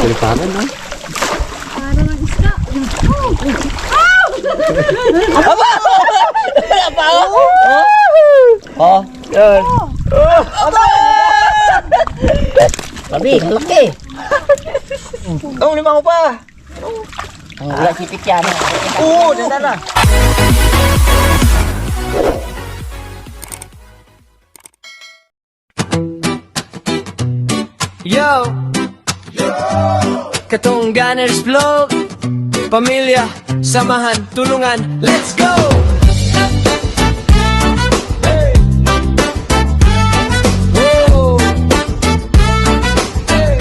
Piliparan, no? Para ng isda. Oh, yan. Sabi, laki. Oh, lima ko pa. Wala sipit yan. Oo, danda na. Yo! Katong Gunners Vlog. Pamilya, samahan, tulungan, let's go! Hey! Whoa! Hey!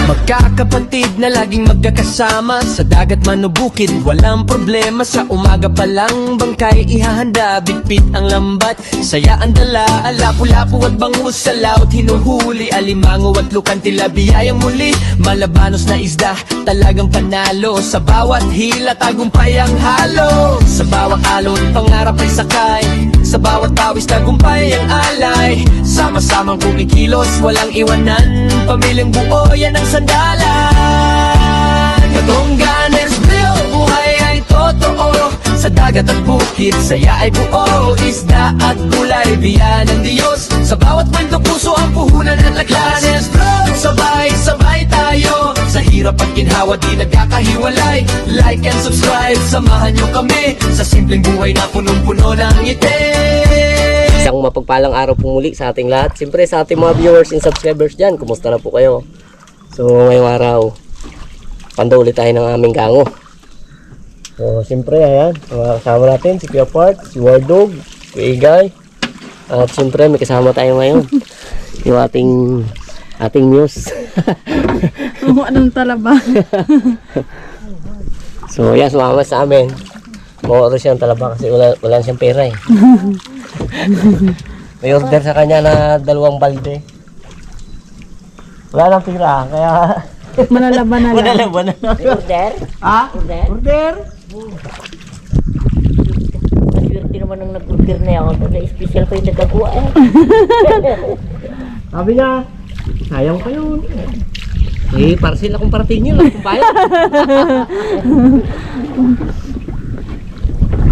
Magkakapatid na laging magkakasama sa dagat man o bukid, walang problema. Sa umaga pa lang bangkay ihahanda, bitbit ang lambat, saya ang dala, lapu-lapu at bangus sa laut, hinuhuli alimango at lukan, tila biyayang muli, malabanos na isda, talagang panalo, sa bawat hila tagumpay ang halo, sa bawat alon pangarap ay sakay, sa bawat pawis tagumpay ang alay, sama-samang kumikilos walang iwanan, pamilyang buo yan ang sandalan. Katong Gunners Vlog, buhay ay totoo, sa dagat at bukid, saya ay buo, isda at gulay, biya ng Diyos, sa bawat kwento puso ang puhunan at laglanes. Vlog, sabay-sabay tayo, sa hirap at ginhawa di nagkakahiwalay, like and subscribe, samahan nyo kami, sa simpleng buhay na punong-puno ng ngiti. Isang mapagpalang araw po muli sa ating lahat. Siyempre sa ating mga viewers and subscribers dyan, kumusta na po kayo? So ngayong araw, pando ulit tayo ng aming gango. So siyempre ayan, kasama natin si Kuya Part, si Wardog, si Igay. At siyempre may kasama tayo ngayon, yung ating news. Anong talaba? So yan, sumama sa amin. Mawaro siyang talaba kasi wala siyang pera eh. May order sa kanya na 2 balde. Wala nang pera, kaya Manalaban na lang. manalaban na. Order? Ha? Order? Order? Maswerte naman ang nag-order na ako. Dahil special pa yung nagagawa eh. Sabi niya, sayang pa yun. Eh, parcel akong parating yun. Akong bayad.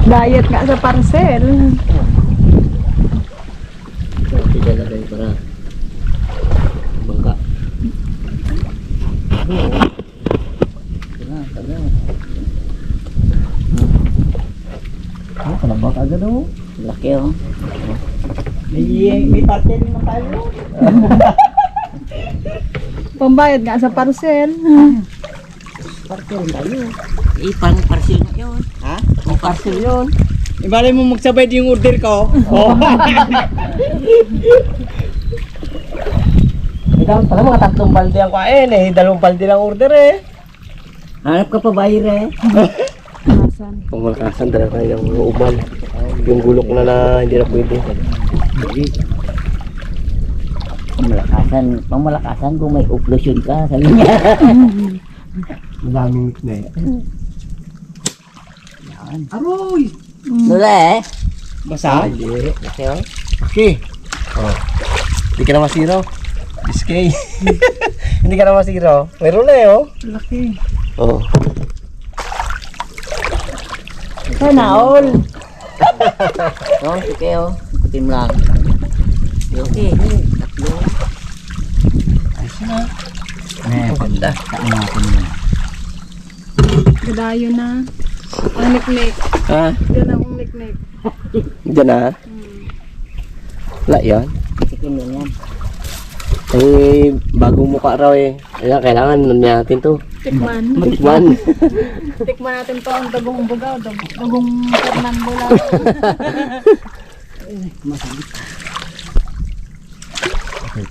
Diet nga sa parcel. Ito dyan na rin para bangka. Oh, kalabak agad oh. Laki oh. May parcel naman tayo. Pambayad nga sa parcel. Parcel tayo. Ipang parcel na yun. Ha? Ang parcel yun. Ibali mo magsabay din yung order ko. Oh. Ikaw pala mga 3 balde ang kain eh. 2 balde lang order eh. Hanap ka pa bayar eh. Asan? Pangmalakasan talaga kayo ng uman. Yung gulok na hindi na pwede. Pangmalakasan kung may occlusion ka, sabi niya. Maraming mix na eh. Aroy! Nula eh. Basa? Hindi. Okay. Oh. Hindi ka na masiro. Biskay. Hindi ka na masiro. Meron na eh oh. Laki. Oh. Sana all. Oh, sige oh. Ikutin mo lang. Okay. Tatlo. Ayos na. Maganda. Saan natin yun? Gadayo na. Ang niknik. Ha? Yan ang niknik. Diyan na. Wala yan. Sige mo yan. Eh, bagong mukha raw eh. Kaya kailangan natin to. Tikman. Matikman. Tikman natin to ang dagong bugaw. Dagong Fernando lang.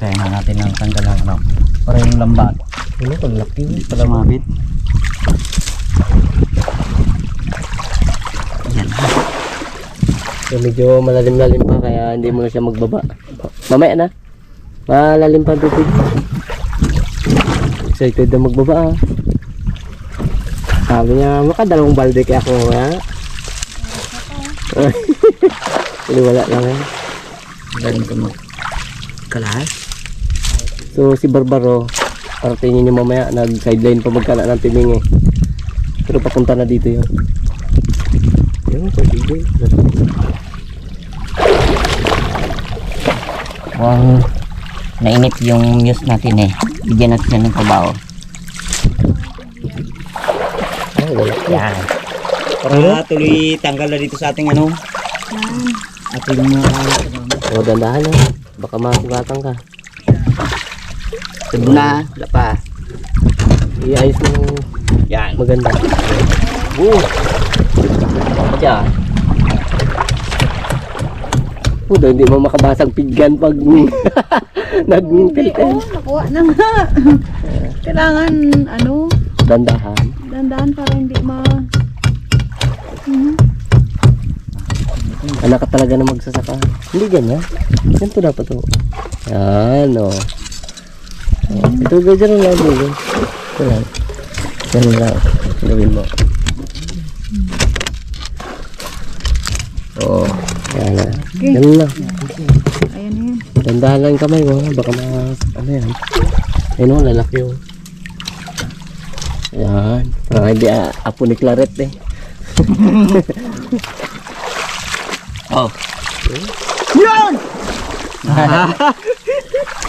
Tayo na natin ang tanggalan ano. Para yung lambat. Ano, ang laki. Para mabit. Yan. So, medyo malalim-lalim pa kaya hindi mo na siya magbaba. Mamaya na. Malalim pa ang tubig. Excited na magbaba ah. Sabi niya, maka 2 balde kaya ako ha. Hindi wala lang eh. Galing ka mo. Kalas? So si Barbaro, paratingin niyo mamaya, nag-sideline pa magkala ng timing eh. Pero papunta na dito yun. Yun, pwede. Mukhang nainit yung muse natin eh. Bigyan natin siya ng trabaho. Ay, wala. Yan. Para tuloy tanggal na dito sa ating ano. Ating O, dandahan na. Baka masugatan ka. Tubo na. Wala pa. Iayos mo yan. maganda. Kaya. Pudo, hindi mo makabasag piggan pag nag-tiltel. Nakuha na nga. Kailangan, ano, Dandahan. dandahan para hindi Anak ka talaga na magsasaka. Hindi ganyan. Ganito dapat to. Yan o. Ito ganyan lang lagi. Ito lang. Ganun lang. Gawin mo. Oo. Yan na. Ganun lang. Ayan na yan. Dandahan lang yung kamay mo. Baka ano yan. Ayun o, lalaki o. Yan. Parang hindi apo ni Claret eh. Oh.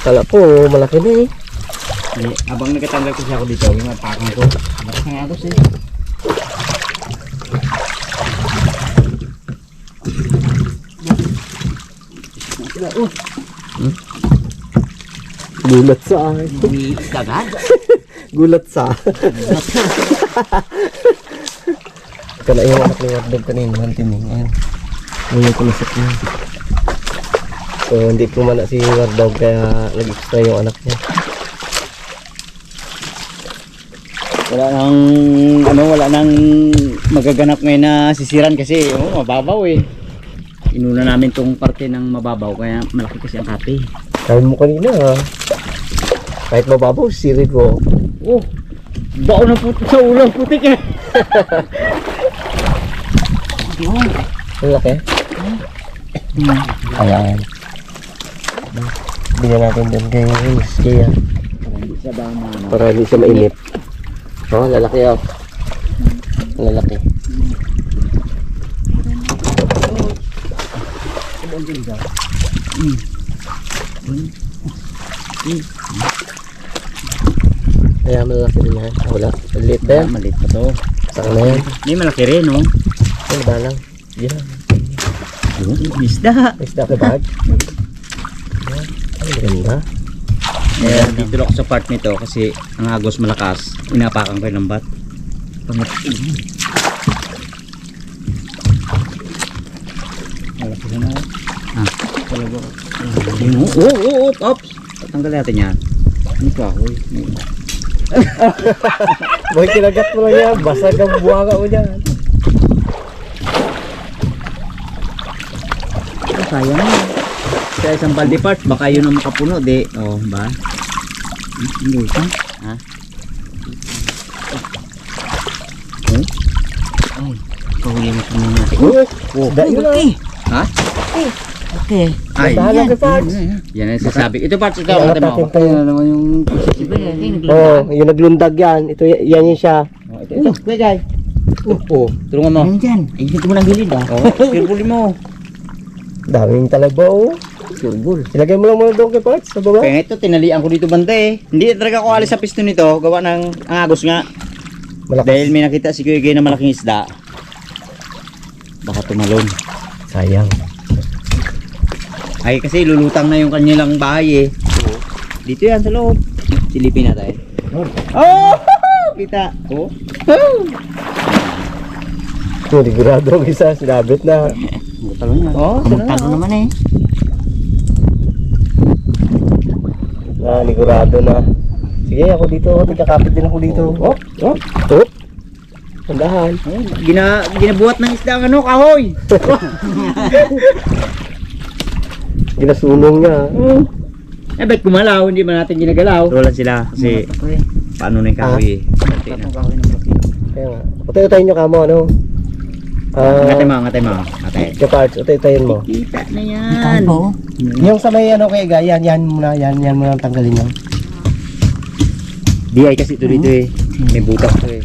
Kala ko, malaki na eh. Abang nagkatanggal kasi ako dito, yung mapakang ko. Bakit nga ako siya? Gulat sa akin. Umiiks ka agad. Gulat sa. Kala yung anak ni Wardog kanina, mantining. Ayun. Ayun yung kulusok niya. So, hindi pumana si Wardog kaya nag-extra yung anak niya. Wala nang magaganap ngayon na sisiran kasi mababaw eh. Inuna namin tong parte ng mababaw kaya malaki kasi ang kape. Sabi mo kanina ha. Kahit mababaw, sirid ko. Oh, baon na puti sa ulang putik eh. Ang laki. Ayan. Bigyan natin din kay Kaya. Para hindi siya mainit. Oh, lalaki oh. Lalaki. Kaya malaki din yan. Wala. Maliit ba yan? Maliit pa to. Saka na yan. May malaki rin no. Ay, dalang. Yan. Isda. Isda ka bag. Ay, ganda. Eh, dito ako sa part nito kasi ang agos malakas. Inapakan ko yung lambat. Malaki na. Ah, talaga. Oo, ops. Tatanggalin natin yan. Ano pa ako? Boy, kinagat mo lang yan. Basag ang buwanga mo dyan. Sayang na. Sa isang balde parts, baka yun ang makapuno, di. Oh, ba? Hindi ka? Ha? Ay, pahuli mo sa mga. Oh, dahil lang. Ha? Okay. Ay, Dahalang ka parts. yan ang sasabi. Ito parts, ito. Iangat Ito mo. natin tayo. naman yung... Siyempre, Oh, yung naglundag yan. Ito, yan yun siya. Ito. Kuya Jai. Oh, tulungan mo. Ano dyan? Ayusin ko mo ng gilid ah. Oh, carefully mo. Daming talaba oh. Surbol. Ilagay mo lang muna doon kay parts sa baba. Kaya ito, tinalian ko dito banda eh. Hindi talaga ako alis sa piston nito. Gawa ng ang agos nga. Malakas. Dahil may nakita si Kuya Jai na malaking isda. Baka tumalon. Sayang. Ay kasi lulutang na yung kanilang bahay eh. Dito yan sa loob. Silipin natin. Oh! Kita. Oh. Sigurado ang isa. Sinabit na. Talon na. Oh, Talon naman eh. Sigurado na. Sige, ako dito. Tigkakapit din ako dito. Oh, oh, oh. Tandahan. Ginabuhat ng isda ang ano, kahoy. Ginasunong niya. Eh, ba't kumalaw? Hindi man natin ginagalaw. Wala sila kasi paano na yung kahoy eh. Kaya nga. Utay-utayin nyo kamo, ano? Ngatay mo. Ngatay. Kay parts, utay-utayin mo. Kita na Ikaw yan. po. Yung sa may ano kaya yan muna tanggalin yan. Di ay kasi ito dito eh. May butas to eh.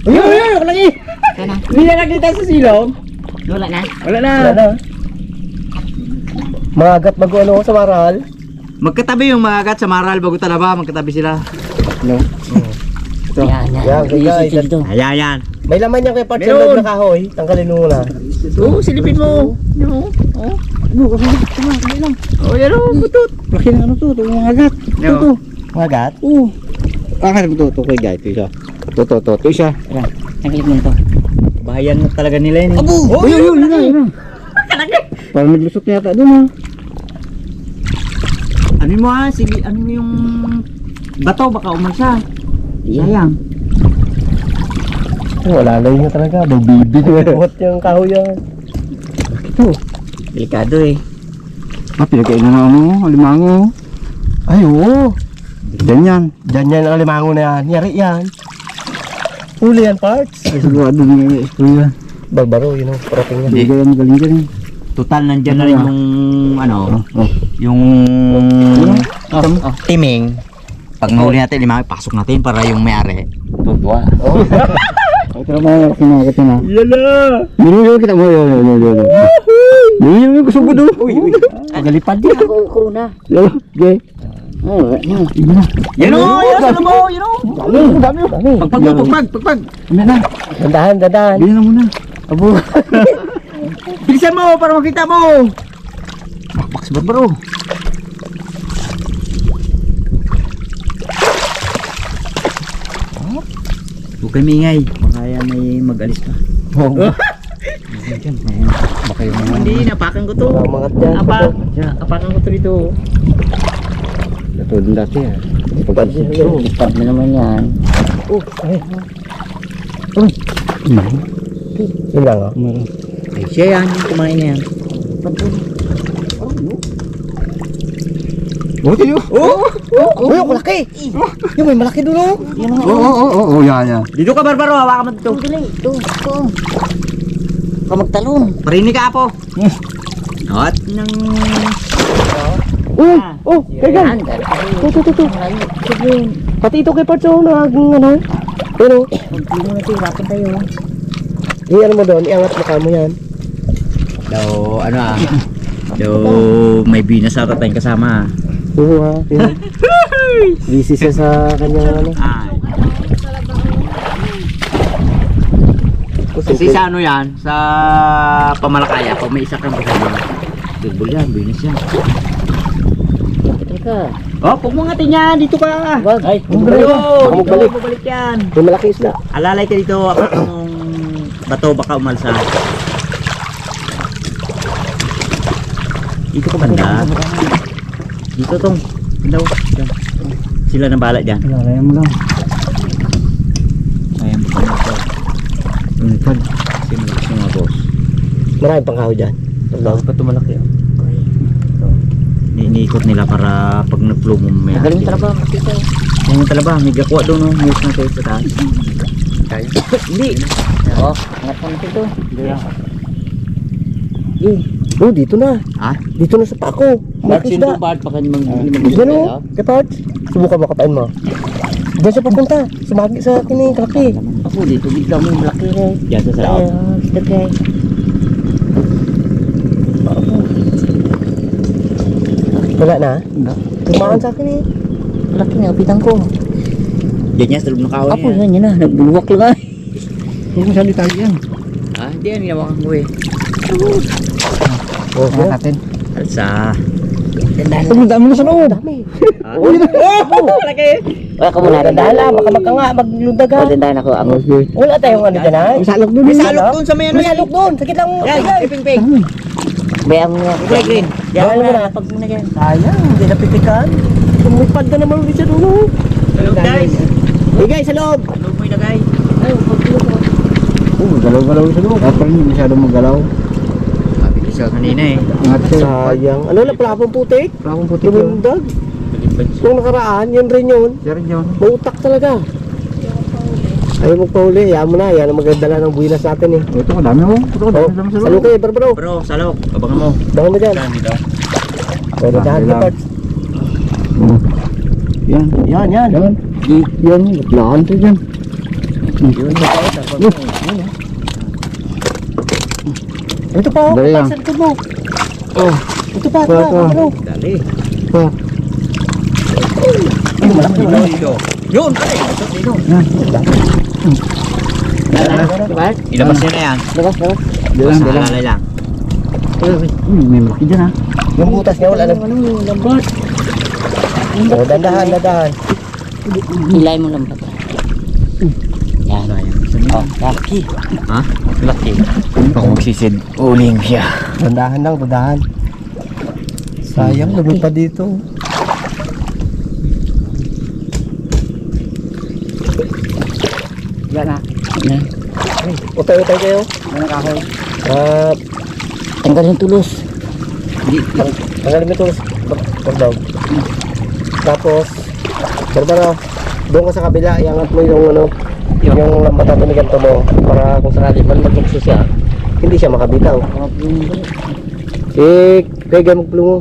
Ayun, lagi. Kana? Hindi na nakita sa silong. Wala na? Wala na. Wala na. Magat mag-ano sa maral. Magkatabi yung mga agat sa maral bago talaba, magkatabi sila. No. Yan, yan. Yan, guys. Dito. Ayan, yan. May laman yan kay Parts Meron. yung loob na kahoy. Tanggalin mo muna. Oo, silipin mo. No. Oh. Oh, yan o, butot. Laki ng ano to, ito mga agat. Ito. Magat? Oo. Kakasal mo to kay guys, ito isa. Ito isa. Ayan. Nakikita mo ito. Bahayan na talaga nila yun. Abo! Oh, yun na. Parang naglusot na yata doon ha. Ano mo ha? Sige, ano mo yung bato, baka umalsa. Sayang. Wala na yun talaga. Babibi. Buhat yung kahoy yan. Ito. Delikado eh. Pinagkainan na ano, alimango. Ay, oo. Diyan yan. Diyan yan ang limango na yan. Yari yan. Huli yan, Parts. Sigurado din yung istorya. Barbaro, yun ang parating Hindi yan. kaya magaling dyan eh. Total nandyan na rin yung ano, yung timing. Pag mahuli natin limango, pasok natin para yung may-ari. Tutuwa. Ito naman yung kinagat yun ha. Yala! Yun kita mo yun. Yun yung gusto ko doon. Pagalipad din. Ako na. Okay. Yan o! Yan o! Yan o! Dami. Pagpag. Ano na? Dandahan. Bilhin na muna. Abo. Bilisan mo para makita mo. Bakbak si Barbaro. Huwag kayo maingay. Baka yan may mag-alis pa. Baka yung mga... Hindi, napakan ko to. Mangat dyan. Apakan ko to dito. Ito din dati ah. Lipad na naman yan. Yun lang, oh. Ay, siya yan. Yung kumain na yan. Uy, ang malaki! Yung may malaki doon, oh. Oo, yan. Dito ka, Barbaro. Hawakan mo dito. Dili, ito. Ka magtalon. Parinig ka po. At nang... Kaya. Yan, dali. Ito. Sige. Pati ito kay Parts, oh. Naging ano. Pero, Hindi mo na ito. Iwapan tayo. ano mo doon, iangat mo kamo yan. Daw, ano ah. Daw, may binas ata tayong kasama. Oo, ha. Busy siya sa kanyang ano. Ay. Kasi sa ano yan, sa Pamalakaya, pag may isa kang kasama, turbol yan, binas yan. Teka. Oh, huwag mo ngatin yan, dito ka. Wag. Ay, Baka magbalik. Bumalik yan. May malaki isla. Alalay ka dito, ako mong bato baka umalsa. Dito ka banda. Dito tong. Daw. Sila na bala dyan. Lalayan mo lang. Ayan po kami ito. Lumipad. Kasi malakas yung mga boss. Marami pang kahoy dyan. Bakit pa ito malaki? Iniikot nila para pag nag-flow mo may Galing talaga. Makita. Yung talaba, may gakuha doon no. Mayos na tayo sa taas. Kaya? Hindi. Oo. Angat mo na ito. Oh, dito na. Ah? Dito na sa pako. Malaki isla. part pa kayo Diyan, oh. Kay Parts. Subukan mo kapain mo. Diyan siya papunta. Sumagi sa akin eh, kalaki. Ako dito, bigla mo yung malaki rin. Diyan sa sarap. Okay. Wala na? Tumakan sa akin eh. Laki na. Kapitan ko. Diyan niya, sa loob ng kahoy Apo, niya. yan na. Nagbuluwak lang ay. Huwag mo saan detalye yan. Ah, hindi yan, hinawakan ko eh. Oh, yeah. natin. Alsa. Dandahan Ang dami na sa loob. Dami. Laki! Wala ka muna. Dandahan lang. Baka magkanga, maglundag ha. Dandahan ako. Ako. Wala tayong ano dyan ha. May salok doon. May salok doon sa may ano. May salok doon. Sakit lang. Yan, iping-ping. Bayang mo nga. Kulay green. Yan Yan mo mo na. na. Pag mo na dyan. Sayang, hindi napitikan. Tumipad na naman ulit siya doon. oh. Salok guys. Hey guys, sa loob. Salok mo ilagay. Galaw-galaw sa loob. Dapat hindi masyadong magalaw. Sabi siya kanina eh. Sayang. Ano lang, plapong putik? Plapong putik yun. Lumundag. Nung nakaraan, yun rin yun. Diyan yun. Mautak talaga. Ayaw magpahuli, yan mo na. Yan ang magdala ng buwinas natin eh. Ito, dami mo. Ito, Oh, salok kayo, bro. Bro, salok. Abangan mo. Bangan mo dyan. O, nadahan ka, Parts. Yan. Yan, yan. Yan. Yan. Laan to dyan. Ito pa, oh. Dali lang. Sa likod mo. Oh. Ito pa, Pa, pa. bro. Dali. Pa. Ay, malaki dito. Yun, pare. Diba? Ilabas niya na yan. Labas, labas. Dilang, dilang. Lang. May malaki dyan ha. Yung butas niya, wala na. Lambat. O, dandahan, dandahan. Ilay mo lambat. Yan. Oh, laki. Ha? Laki. Ako magsisid. Uling siya. Dandahan lang, dandahan. Sayang, lumipad dito. Yan ha. Yan. Utay-utay kayo. Yan kahoy. At, Tanggal yung tulos. tanggalin mo ito. Pagdaw. Tapos, barbaro, doon ka sa kabila, iangat mo yung ano, yung lambatan ni ganito mo, para kung sakali man magbukso siya, hindi siya makabitaw. Kaya magpulo mo.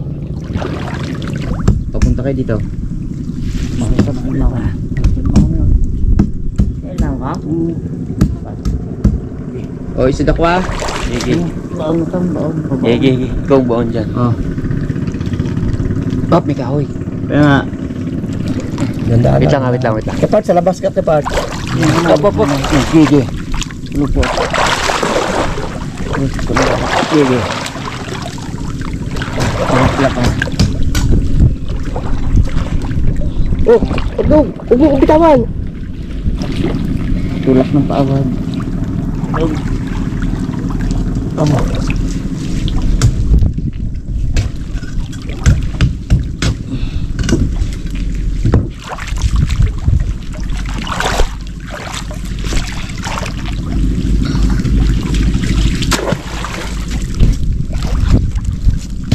Papunta kayo dito. Yan lang ha? O, isa dakwa. Gigi. Baon ka, baon. Gigi. Ikaw baon dyan. Oh. Pop, may kahoy. Kaya nga. Gandaan Wait lang, wait lang, wait lang. Kapart, sa labas ka, kapart. Pop. Gigi. Lupo. Gigi. Oh, pagdog, huwag mo kong bitawan. Tulak ng paawad. Amo.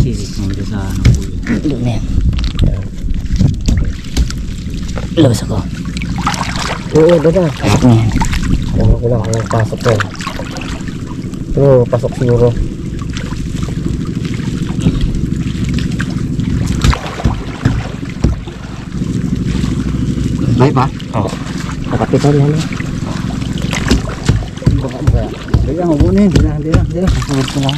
Sirit mo dyan sa Doon na yan. Labas ako. Oo, dada. Ayos na yan. Ano ko lang kung pasok ko. Pero pasok siguro. Bay pa? Oo. Nakapitan yan eh. Kaya mabunin. Dilang. Susunod ko lang.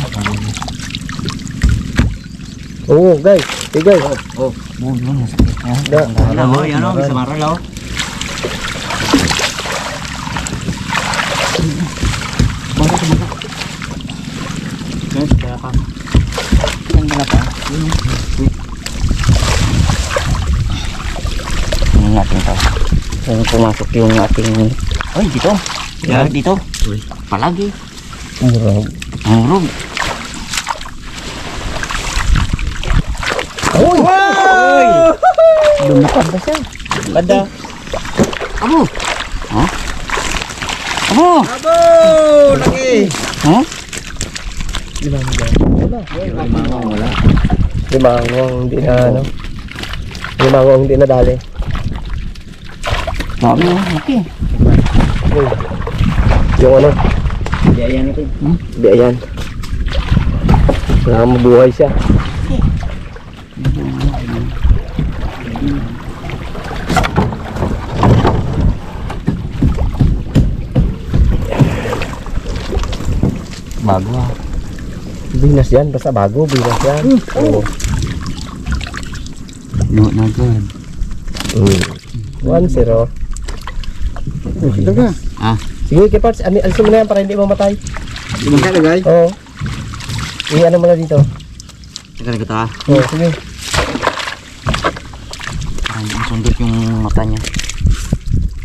Oo, guys. Hey, guys. Oh. Bunin. Masakit na. Da, Ano, yan o. Bisa maral o. Saan ka na pa? Tingnan natin to. Saan pumasok yung ating... Ay, dito. Yan. Dito. Uy. Palagi. Murag. Ang rog. Uy! Lumakad ba siya? Banda. Abo! Ha? Abo! Abo! Laki! Ha? Wala. Limangong hindi na ano. Limangong hindi na dali. Dami oh, laki. Uy. Yung ano, Hindi ayan ito. di ayan. Kailangan mabuhay siya. Bago ah. Binas yan, basta bago, binas yan. Oo. No, na good. 1-0. Ito ka. Ah. Sige, Kiparts, alisin mo na yan para hindi mamatay. Hindi ka lagay? Oo. I-ano mo na dito. Teka ito ah. Oo, sige. Parang masundot yung mata niya.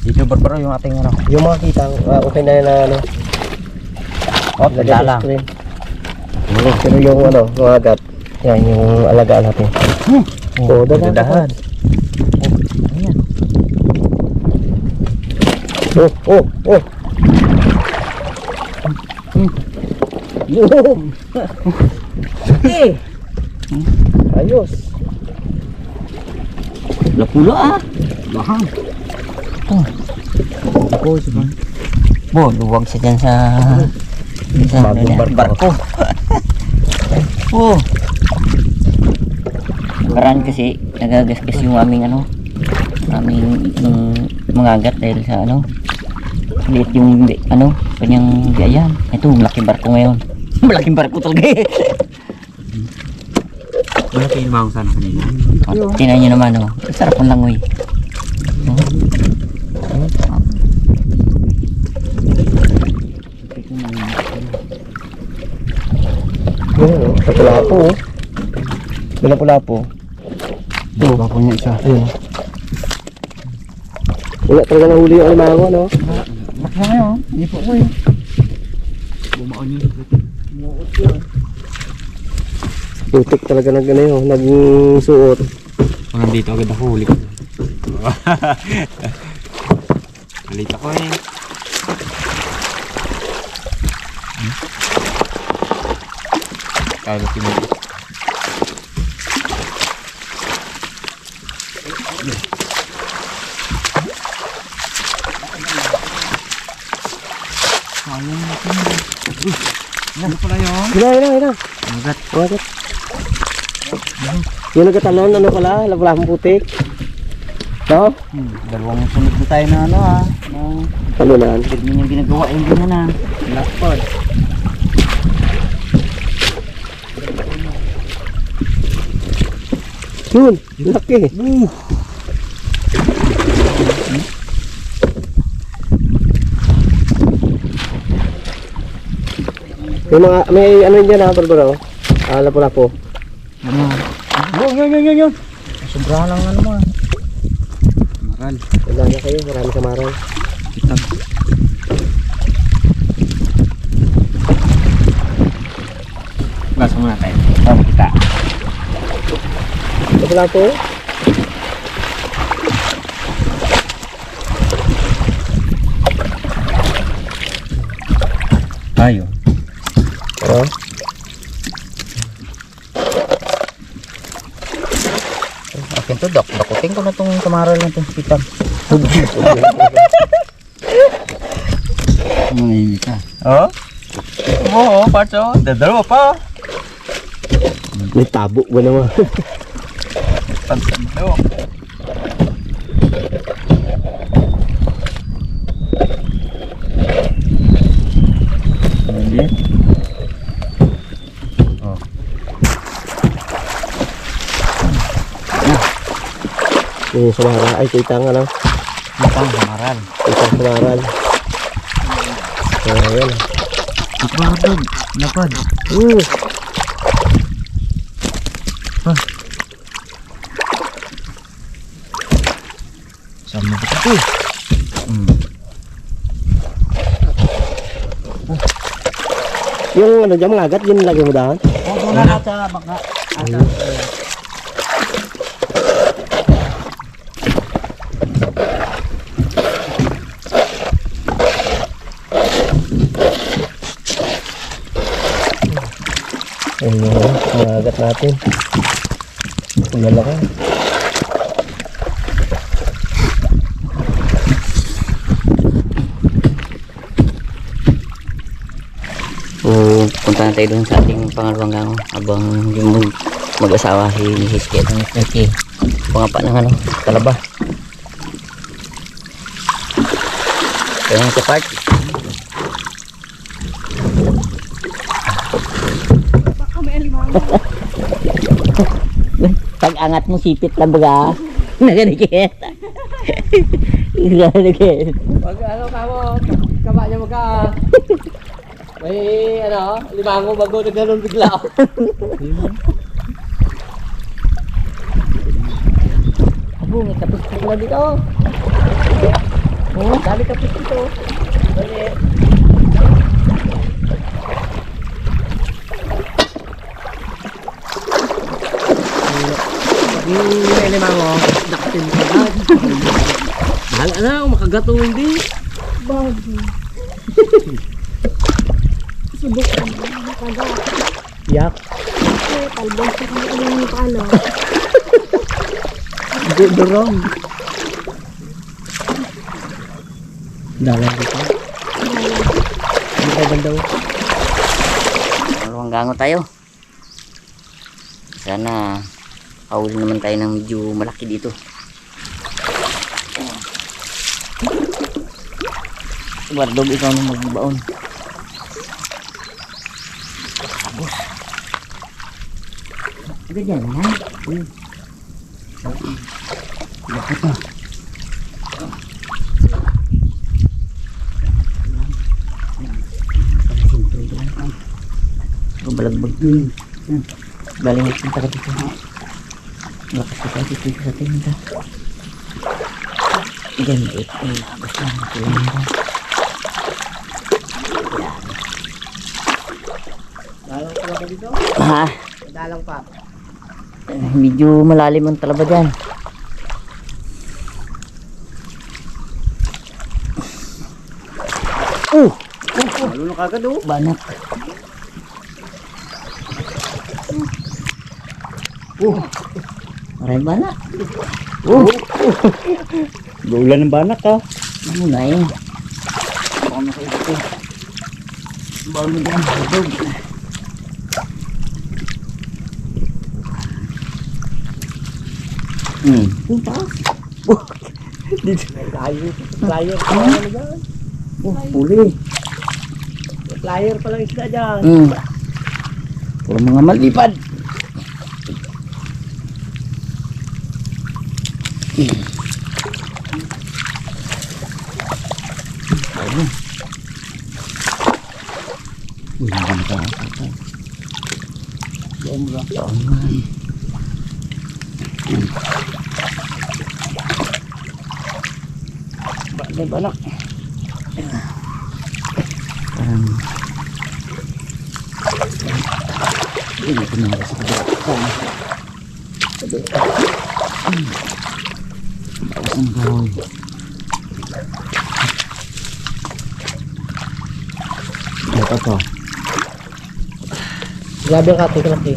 Dito barbaro yung ating ano. Yung mga kitang, okay na yan na ano. Oh, Lagay tanda sa lang. screen. Pero yung ano, mga agat, yan yung alagaan natin. Oo, dadahan. Ayan. Oh. Eh! Ayos. Lapula ah! Bahang. Ako, siya Bo, luwag siya dyan sa Bagong barko. Oh. Karan kasi nagagasgas yung aming mangagat dahil sa liit yung kanyang biyayan. Ito, malaking barko ngayon. Malaking barko talaga eh. Malaki yung bangong sana kanina. Tingnan nyo naman sarap ng langoy. Yun, sa Pulapo. Bilang Pulapo. Ito, bako niya isa. Ayun. Wala talaga nahuli yung alimango, no? Laki na ngayon. Hindi po ko eh. Bumaon yun. Putik talaga naging suot. Kung nandito agad ako, huli ko. Halit ako eh. Kaya natin mo. Ano pala yun? Hina. Magat. Bakit? Yung nagkatalon, ano pala? Wala akong putik. No? Dalawang sunod na tayo na Talunan. Ganyan yung ginagawa, hindi na. Lakpad. Yun, laki. May ano dyan ha, Barbaro? Lapu-lapu. Yun. Sobrahan lang mo. Maral. Wala na kayo, marami sa maral. Kitag. Basa muna tayo. Para makita. Lapu-lapu. Tayo. Oh. Akin to, dakutin ko na itong kamaral na itong kitag. Manahimik ka. Oh? Oo, parts oh. Dalawa pa. May tabo ba naman? Pansando. Hindi. Yung sumara, ay kitang ano? Kitang kamaral. Kitang sumaral. Ayan. Lapad. Lapad. Saan mo ba ito? Yung ano dyan, mga agat, yun lagi mo daan? Oo, doon na sa baka. Ayun yung mga agat natin. Kumalaki. Punta na tayo doon sa ating pangalawang gango habang yung mag-asawa si Mrs. Kate ng Snarky pangapa ng talaba. Kaya nga sa part pag angat mo sipit lang baga naganigit naganigit Pag ano ka mo, kaba niya mo ka. May ano, limango bago na ganun bigla. abo may kapit pala dito dami kapit dito Dali. Yung limango, dakitin ka agad. Bahala na, makagat o hindi. Subok ka na. Nakaga. Yak. Kasi talbong sa kanya yung paano. Hindi, durong. Dalang dito. Dahil tayo daw. Pangalawang gango tayo. Sana hawul naman tayo ng medyo malaki dito. Bardog, ikaw na magbaon. Tapos. Ano dyan, ha? Bakit na? Balagbag yun. Galing at punta ka dito. Lakas ka tayo dito sa tinda. Diyan, ito. Gusto mo tulungan ka. Dalang pa ba dito? Ha? Dalang pa. Medyo malalim ang talaba dyan. Lalo na kagad oh. Banak. Maraming banak. Gaulan ng banak ha. Ano na eh. Baka makaibig ko. Bawal mo dyan. Haldog. Punta. Flyer pa lang ano dyan. Huli. Flyer pa lang isda dyan. Puro mga malipad. May banak. Hindi ko na sa kabila. Bawas ang kahoy. Ito to. Grabe ang katin ko laki.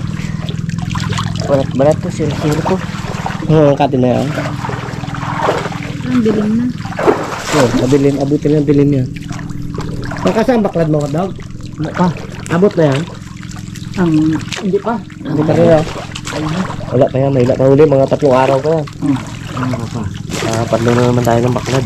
Balat-balat to. Siro-siro to. Ang katin na yan. Ang dilim na. Oh, abilin, abutin ang bilin niya. Nakasang baklad mo dog? Ano pa? Abot na yan? Hindi pa. Hindi pa rin ah. Wala pa yan, may hila pa huli. Mga 3 araw pa yan. Ano pa? Padlo na naman tayo ng baklad.